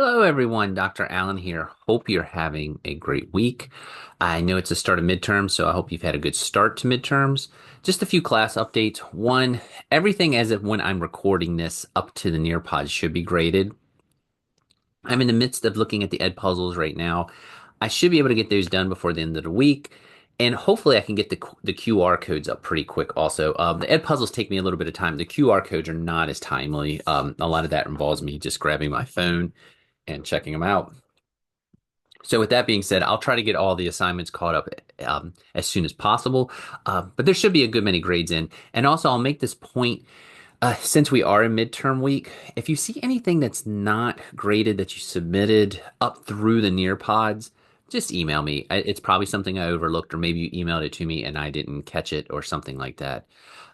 Hello, everyone. Dr. Allen here. Hope you're having a great week. I know it's the start of midterms, so I hope you've had a good start to midterms. Just a few class updates. One, everything as of when I'm recording this up to the Nearpod should be graded. I'm in the midst of looking at the Ed puzzles right now. I should be able to get those done before the end of the week. And hopefully I can get the QR codes up pretty quick also. The Ed puzzles take me a little bit of time. The QR codes are not as timely. A lot of that involves me just grabbing my phone and checking them out. So with that being said, I'll try to get all the assignments caught up as soon as possible. But there should be a good many grades in. And also, I'll make this point since we are in midterm week. If you see anything that's not graded that you submitted up through the near pods, just email me. It's probably something I overlooked, or maybe you emailed it to me and I didn't catch it, or something like that.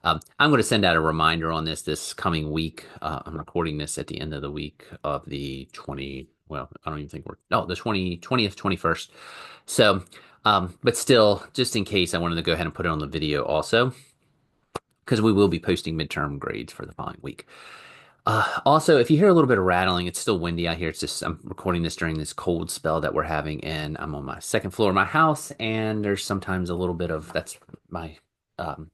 I'm going to send out a reminder on this coming week. I'm recording this at the end of the week of the 20, well, I don't even think we're, no, the 20th, 21st. So, but still, just in case, I wanted to go ahead and put it on the video also, because we will be posting midterm grades for the following week. Also, if you hear a little bit of rattling, it's still windy out here. It's just I'm recording this during this cold spell that we're having, and I'm on my second floor of my house, and there's sometimes a little bit of that's my um,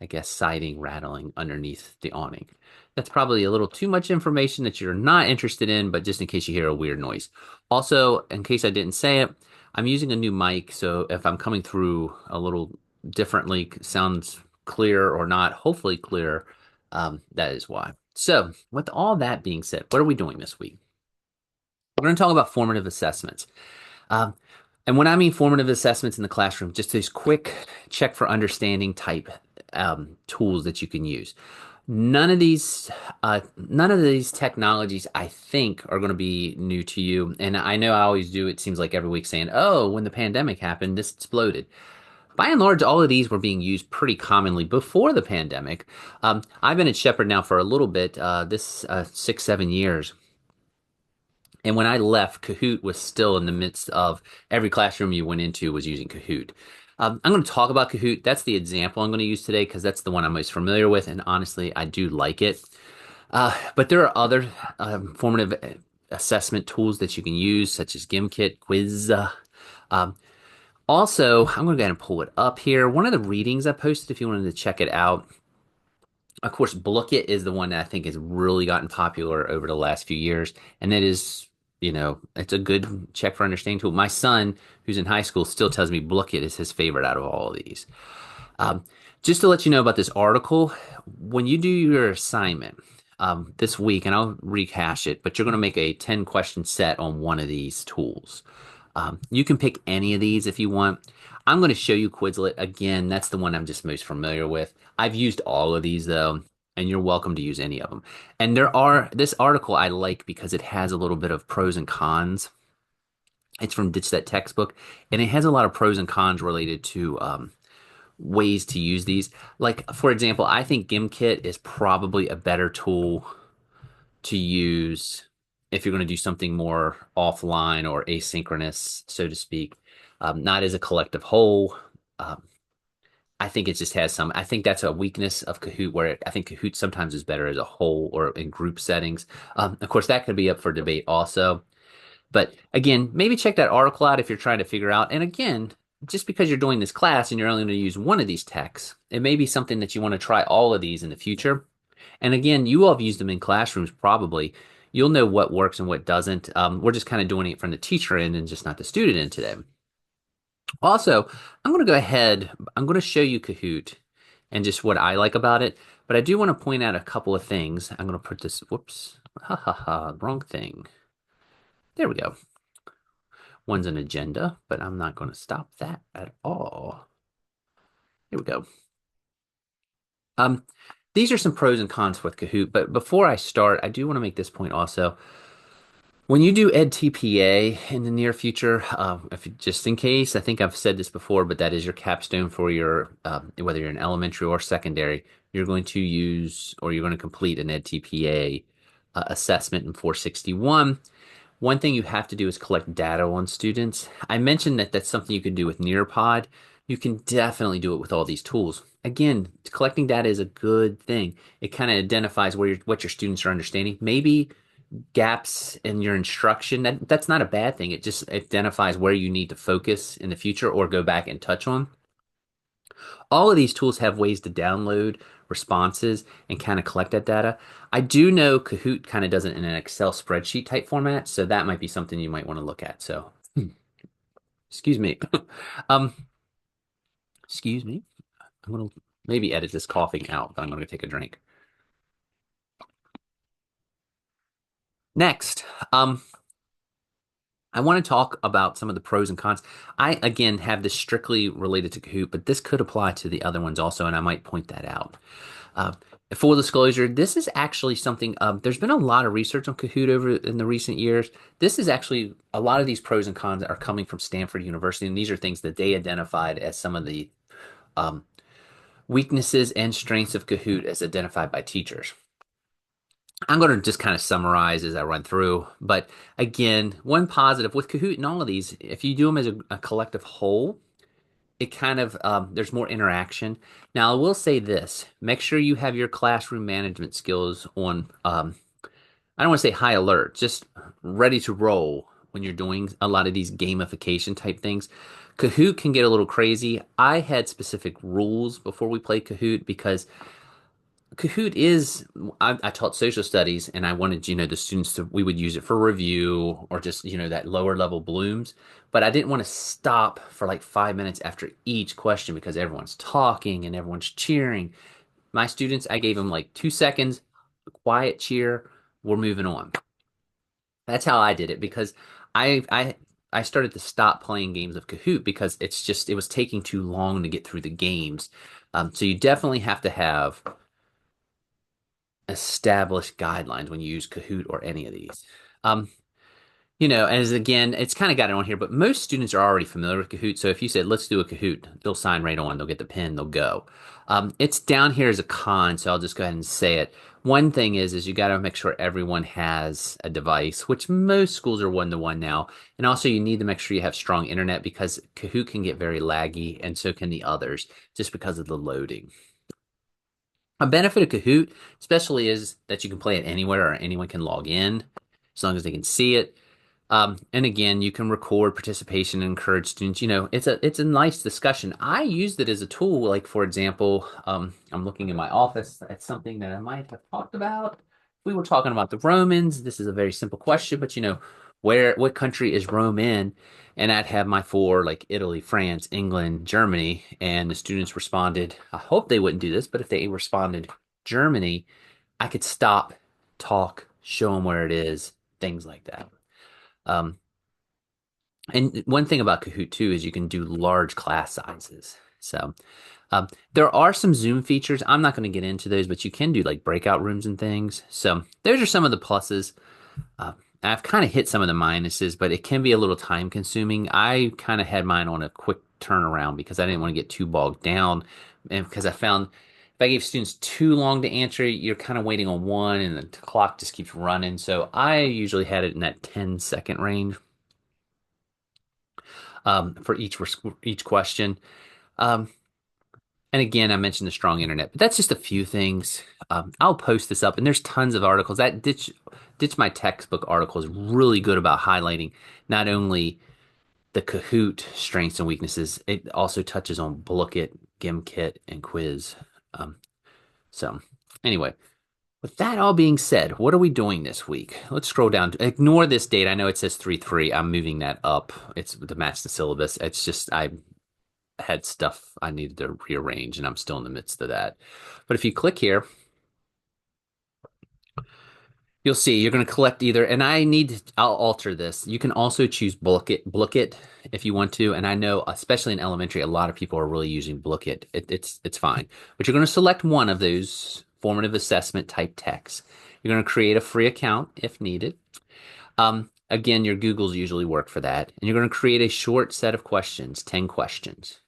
I guess, siding rattling underneath the awning. That's probably a little too much information that you're not interested in, but just in case you hear a weird noise. Also, in case I didn't say it, I'm using a new mic, so if I'm coming through a little differently, sounds clear or not, hopefully clear, that is why. So, with all that being said, what are we doing this week? We're going to talk about formative assessments. Um, and when I mean formative assessments in the classroom, just these quick check for understanding type tools that you can use. None of these technologies, I think, are going to be new to you. And I know I always do. It seems like every week saying, "Oh, when the pandemic happened, this exploded." By and large, all of these were being used pretty commonly before the pandemic. I've been at Shepherd now for a little bit, this 6, 7 years. And when I left, Kahoot was still in the midst of every classroom you went into was using Kahoot. I'm going to talk about Kahoot. That's the example I'm going to use today because that's the one I'm most familiar with. And honestly, I do like it. But there are other formative assessment tools that you can use, such as Gimkit, Quiz. Um, Also, I'm going to go ahead and pull it up here. One of the readings I posted, if you wanted to check it out, of course, Bookit is the one that I think has really gotten popular over the last few years, and it is, it's a good check for understanding tool. My son, who's in high school, still tells me Bookit is his favorite out of all of these. Um, just to let you know about this article, when you do your assignment this week, and I'll rehash it, but you're going to make a 10 question set on one of these tools. You can pick any of these if you want. I'm going to show you Quizlet again. That's the one I'm just most familiar with. I've used all of these though, and you're welcome to use any of them. And this article I like because it has a little bit of pros and cons. It's from Ditch That Textbook, and it has a lot of pros and cons related to ways to use these. Like, for example, I think Gimkit is probably a better tool to use if you're going to do something more offline or asynchronous, so to speak, not as a collective whole. Um, I think it just has some. I think that's a weakness of Kahoot, where I think Kahoot sometimes is better as a whole or in group settings. Of course, that could be up for debate also. But again, maybe check that article out if you're trying to figure out. And again, just because you're doing this class and you're only going to use one of these texts, it may be something that you want to try all of these in the future. And again, you all have used them in classrooms probably. You'll know what works and what doesn't. We're just kind of doing it from the teacher end and just not the student end today. Also, I'm going to go ahead, I'm going to show you Kahoot and just what I like about it. But I do want to point out a couple of things. I'm going to put this, whoops, ha ha ha, wrong thing. There we go. One's an agenda, but I'm not going to stop that at all. Here we go. Um, these are some pros and cons with Kahoot, but before I start, I do want to make this point also. When you do EdTPA in the near future, just in case, I think I've said this before, but that is your capstone for your, whether you're in elementary or secondary, you're going to use or you're going to complete an EdTPA assessment in 461. One thing you have to do is collect data on students. I mentioned that that's something you can do with Nearpod. You can definitely do it with all these tools. Again, collecting data is a good thing. It kind of identifies what your students are understanding. Maybe gaps in your instruction, that's not a bad thing. It just identifies where you need to focus in the future or go back and touch on. All of these tools have ways to download responses and kind of collect that data. I do know Kahoot kind of does it in an Excel spreadsheet type format, so that might be something you might want to look at. So, excuse me. Um, excuse me. I'm gonna maybe edit this coughing out, but I'm gonna take a drink. Next, I want to talk about some of the pros and cons. I, again, have this strictly related to Kahoot, but this could apply to the other ones also, and I might point that out. Uh, Full disclosure, this is actually something, there's been a lot of research on Kahoot over in the recent years. This is actually, a lot of these pros and cons are coming from Stanford University, and these are things that they identified as some of the um, weaknesses and strengths of Kahoot as identified by teachers. I'm going to just kind of summarize as I run through. But again, one positive with Kahoot and all of these, if you do them as a collective whole, it kind of there's more interaction. Now, I will say this: make sure you have your classroom management skills on. I don't want to say high alert, just ready to roll when you're doing a lot of these gamification type things. Kahoot can get a little crazy. I had specific rules before we played Kahoot because Kahoot is, I taught social studies and I wanted, the students to, we would use it for review or just, that lower level blooms. But I didn't want to stop for like 5 minutes after each question because everyone's talking and everyone's cheering. My students, I gave them like 2 seconds, quiet cheer, we're moving on. That's how I did it because I started to stop playing games of Kahoot because it was taking too long to get through the games. So you definitely have to have established guidelines when you use Kahoot or any of these. Um, as again, it's kind of got it on here, but most students are already familiar with Kahoot. So if you said, let's do a Kahoot, they'll sign right on, they'll get the pen, they'll go. It's down here as a con, so I'll just go ahead and say it. One thing is you got to make sure everyone has a device, which most schools are one-to-one now. And also you need to make sure you have strong internet because Kahoot can get very laggy and so can the others just because of the loading. A benefit of Kahoot, especially, is that you can play it anywhere or anyone can log in as long as they can see it. And again, you can record participation and encourage students. It's a nice discussion. I used it as a tool, like for example, I'm looking in my office at something that I might have talked about. We were talking about the Romans. This is a very simple question, but what country is Rome in? And I'd have my four like Italy, France, England, Germany, and the students responded. I hope they wouldn't do this, but if they responded Germany, I could stop, talk, show them where it is, things like that. Um, and one thing about Kahoot too is you can do large class sizes. So there are some Zoom features. I'm not going to get into those, but you can do like breakout rooms and things. So those are some of the pluses. Uh, I've kind of hit some of the minuses, but it can be a little time consuming. I kind of had mine on a quick turnaround because I didn't want to get too bogged down. And because I found if I gave students too long to answer, you're kind of waiting on one and the clock just keeps running. So I usually had it in that 10-second range for each question. Um, and again, I mentioned the strong internet, but that's just a few things. I'll post this up, and there's tons of articles. That Ditch My Textbook article is really good about highlighting not only the Kahoot strengths and weaknesses, it also touches on Bookit, Gimkit, and Quiz. Um, so, anyway, with that all being said, what are we doing this week? Let's scroll down. Ignore this date. I know it says 3-3. I'm moving that up. It's to match the syllabus. It's just I had stuff I needed to rearrange, and I'm still in the midst of that. But if you click here, you'll see you're going to collect either, and I'll alter this. You can also choose Bookit if you want to. And I know, especially in elementary, a lot of people are really using Bookit. It's fine, but you're going to select one of those formative assessment type texts. You're going to create a free account if needed. Again, your Googles usually work for that. And you're going to create a short set of questions, 10 questions,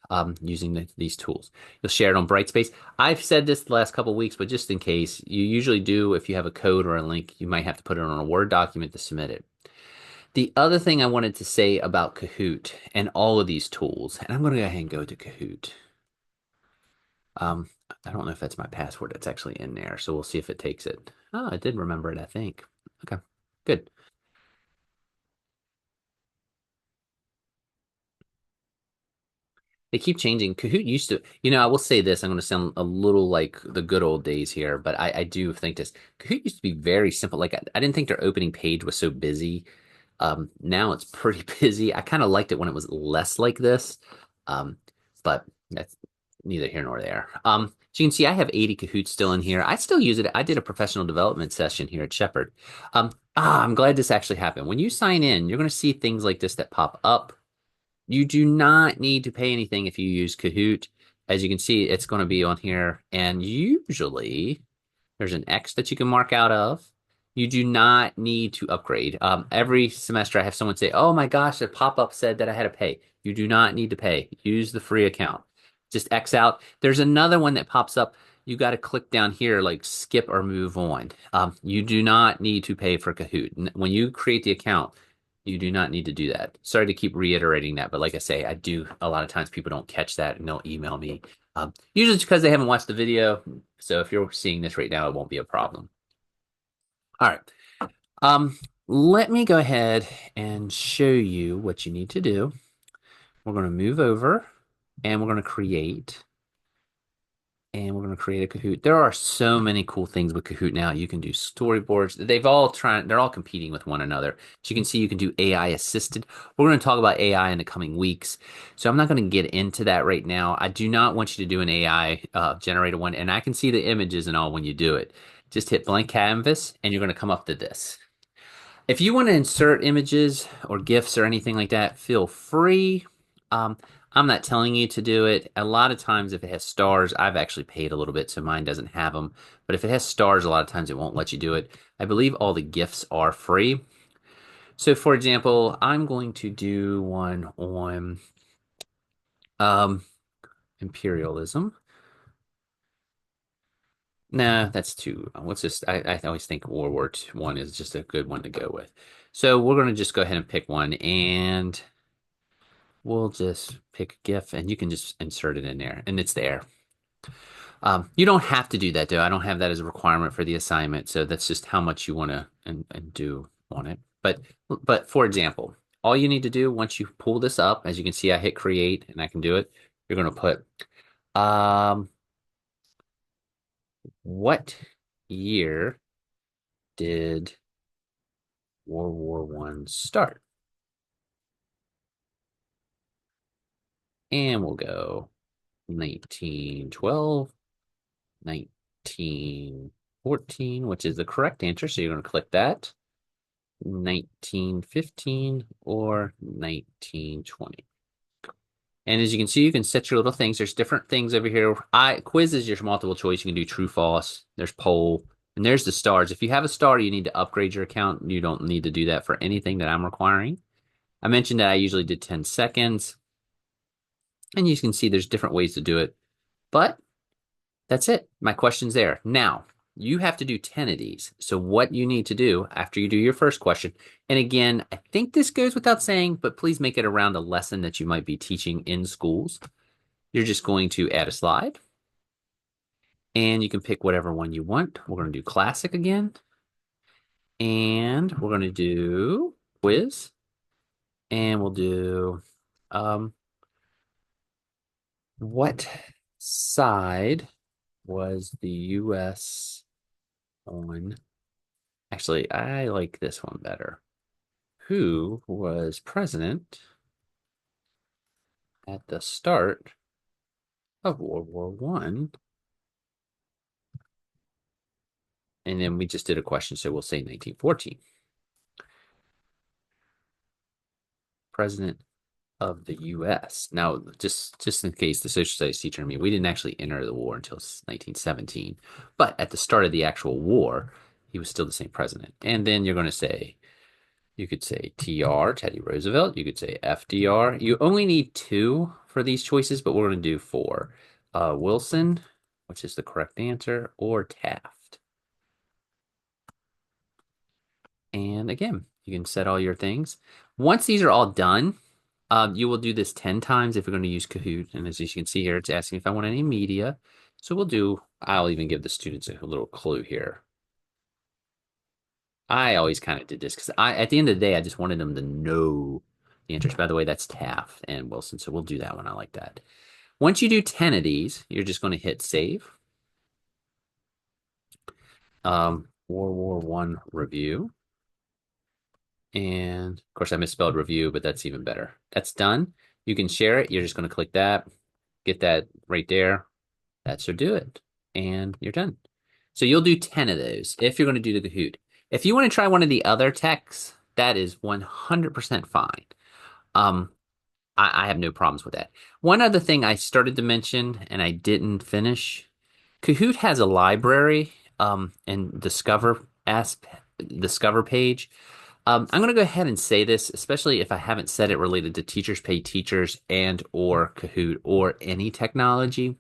using these tools. You'll share it on Brightspace. I've said this the last couple of weeks, but just in case, you usually do, if you have a code or a link, you might have to put it on a Word document to submit it. The other thing I wanted to say about Kahoot and all of these tools, and I'm going to go ahead and go to Kahoot. I don't know if that's my password that's actually in there, so we'll see if it takes it. Oh, I did remember it, I think. Okay. Good. They keep changing. Kahoot used to, I will say this. I'm going to sound a little like the good old days here, but I do think this. Kahoot used to be very simple. Like I didn't think their opening page was so busy. Now it's pretty busy. I kind of liked it when it was less like this. Um, but that's neither here nor there. So you can see I have 80 Kahoots still in here. I still use it. I did a professional development session here at Shepherd. I'm glad this actually happened. When you sign in, you're going to see things like this that pop up. You do not need to pay anything if you use Kahoot. As you can see, it's going to be on here. And usually there's an X that you can mark out of. You do not need to upgrade. Every semester I have someone say, oh my gosh, a pop-up said that I had to pay. You do not need to pay. Use the free account. Just X out. There's another one that pops up. You got to click down here, like skip or move on. You do not need to pay for Kahoot. When you create the account, you do not need to do that. Sorry to keep reiterating that, but like I say, I do a lot of times people don't catch that and they'll email me. Usually it's because they haven't watched the video. So if you're seeing this right now, it won't be a problem. All right. Um, Let me go ahead and show you what you need to do. We're going to move over and we're going to create. And we're going to create a Kahoot. There are so many cool things with Kahoot now. You can do storyboards. They're all competing with one another. So you can see you can do AI assisted. We're going to talk about AI in the coming weeks. So I'm not going to get into that right now. I do not want you to do an AI generated one. And I can see the images and all when you do it. Just hit blank canvas and you're going to come up to this. If you want to insert images or GIFs or anything like that, feel free. Um, I'm not telling you to do it. A lot of times, if it has stars, I've actually paid a little bit, so mine doesn't have them. But if it has stars, a lot of times it won't let you do it. I believe all the GIFs are free. So, for example, I'm going to do one on um, imperialism. Nah, that's too. Let's just. I always think World War One is just a good one to go with. So we're going to just go ahead and pick one, and we'll just pick a GIF and you can just insert it in there and it's there. You don't have to do that though. I don't have that as a requirement for the assignment. So that's just how much you want to and do on it. But for example, all you need to do once you pull this up, as you can see, I hit create and I can do it. You're going to put, um, what year did World War I start? And we'll go 1912. 1914, which is the correct answer. So you're going to click that. 1915 or 1920. And as you can see, you can set your little things. There's different things over here. Quiz is your multiple choice. You can do true, false. There's poll. And there's the stars. If you have a star, you need to upgrade your account. You don't need to do that for anything that I'm requiring. I mentioned that I usually did 10 seconds. And you can see there's different ways to do it. But that's it. My question's there. Now, you have to do 10 of these. So what you need to do after you do your first question, and again, I think this goes without saying, but please make it around a lesson that you might be teaching in schools. You're just going to add a slide, and you can pick whatever one you want. We're going to do classic again, and we're going to do quiz, and we'll do what side was the U.S. on? Actually, I like this one better. Who was president at the start of World War One? And then we just did a question, so we'll say 1914. President of the U.S. Now, just in case the social studies teacher and me, we didn't actually enter the war until 1917. But at the start of the actual war, he was still the same president. And then you're going to say, you could say TR, Teddy Roosevelt. You could say FDR. You only need two for these choices, but we're going to do four. Wilson, which is the correct answer, or Taft. And again, you can set all your things. Once these are all done, you will do this 10 times if you're going to use Kahoot. And as you can see here, it's asking if I want any media. So I'll even give the students a little clue here. I always kind of did this because at the end of the day, I just wanted them to know the answers. By the way, that's Taft and Wilson, so we'll do that one. I like that. Once you do 10 of these, you're just going to hit save. World War One review. And of course, I misspelled review, but that's even better. That's done. You can share it. You're just going to click that, get that right there. That should do it. And you're done. So you'll do 10 of those if you're going to do the Kahoot. If you want to try one of the other techs, that is 100% fine. Um, I have no problems with that. One other thing I started to mention and I didn't finish. Kahoot has a library and discover page. I'm going to go ahead and say this, especially if I haven't said it related to Teachers Pay Teachers and or Kahoot or any technology.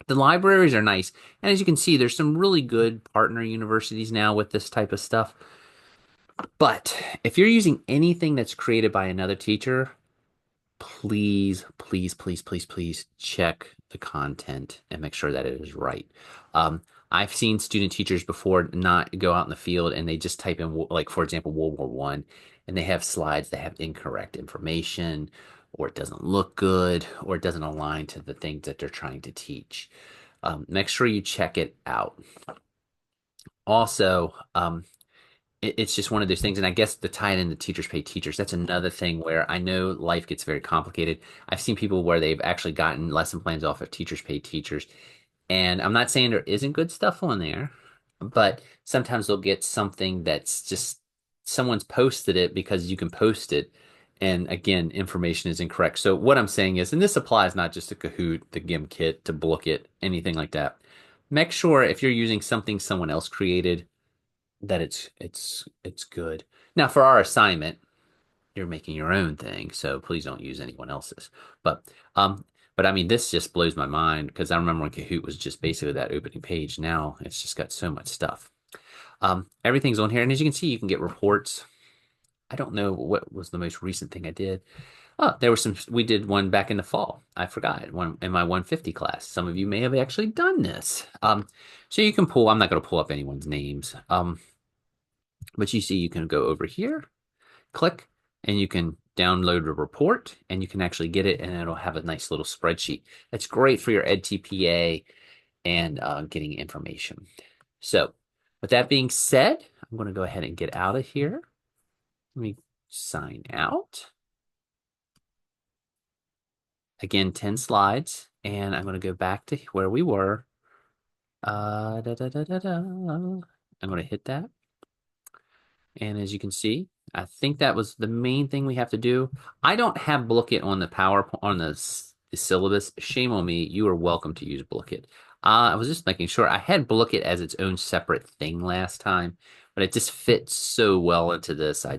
The libraries are nice. And as you can see, there's some really good partner universities now with this type of stuff. But if you're using anything that's created by another teacher, please, please, please, please, please check the content and make sure that it is right. I've seen student teachers before not go out in the field and they just type in, like, for example, World War One, and they have slides that have incorrect information, or it doesn't look good, or it doesn't align to the things that they're trying to teach. Make sure you check it out. Also, it's just one of those things. And I guess to tie it into Teachers Pay Teachers, that's another thing where I know life gets very complicated. I've seen people where they've actually gotten lesson plans off of Teachers Pay Teachers. And I'm not saying there isn't good stuff on there, but sometimes they'll get something that's just someone's posted it because you can post it. And again, information is incorrect. So what I'm saying is, and this applies not just to Kahoot, to Gimkit, to Bookit, anything like that. Make sure if you're using something someone else created that it's good. Now for our assignment, you're making your own thing, so please don't use anyone else's. But um, but I mean, this just blows my mind because I remember when Kahoot was just basically that opening page. Now it's just got so much stuff. Everything's on here, and as you can see, you can get reports. I don't know what was the most recent thing I did. Oh, there was some. We did one back in the fall. I forgot one in my 150 class. Some of you may have actually done this. So you can pull. I'm not going to pull up anyone's names. But you see, you can go over here, click, and you can download a report and you can actually get it and it'll have a nice little spreadsheet. That's great for your EdTPA and getting information. So with that being said, I'm going to go ahead and get out of here. Let me sign out. Again, 10 slides, and I'm going to go back to where we were. I'm going to hit that. And as you can see, I think that was the main thing we have to do. I don't have Bookit on the PowerPoint on the syllabus. Shame on me. You are welcome to use Bookit. I was just making sure I had Bookit as its own separate thing last time, but it just fits so well into this. I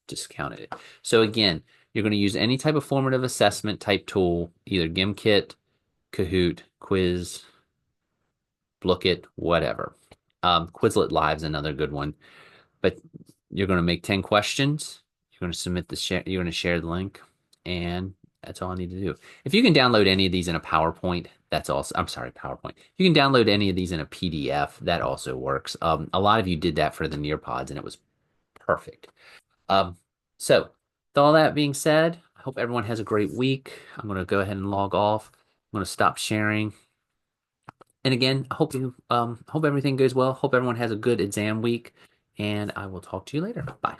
discounted it. So again, you're going to use any type of formative assessment type tool, either Gimkit, Kahoot, Quiz, Bookit, whatever. Quizlet Live's another good one. But you're going to make 10 questions. You're going to submit the share. You're going to share the link, and that's all I need to do. If you can download any of these in a PowerPoint, that's also. I'm sorry, PowerPoint. You can download any of these in a PDF. That also works. A lot of you did that for the Nearpods, and it was perfect. Um, so, with all that being said, I hope everyone has a great week. I'm going to go ahead and log off. I'm going to stop sharing. And again, I hope you hope everything goes well. Hope everyone has a good exam week, and I will talk to you later. Bye.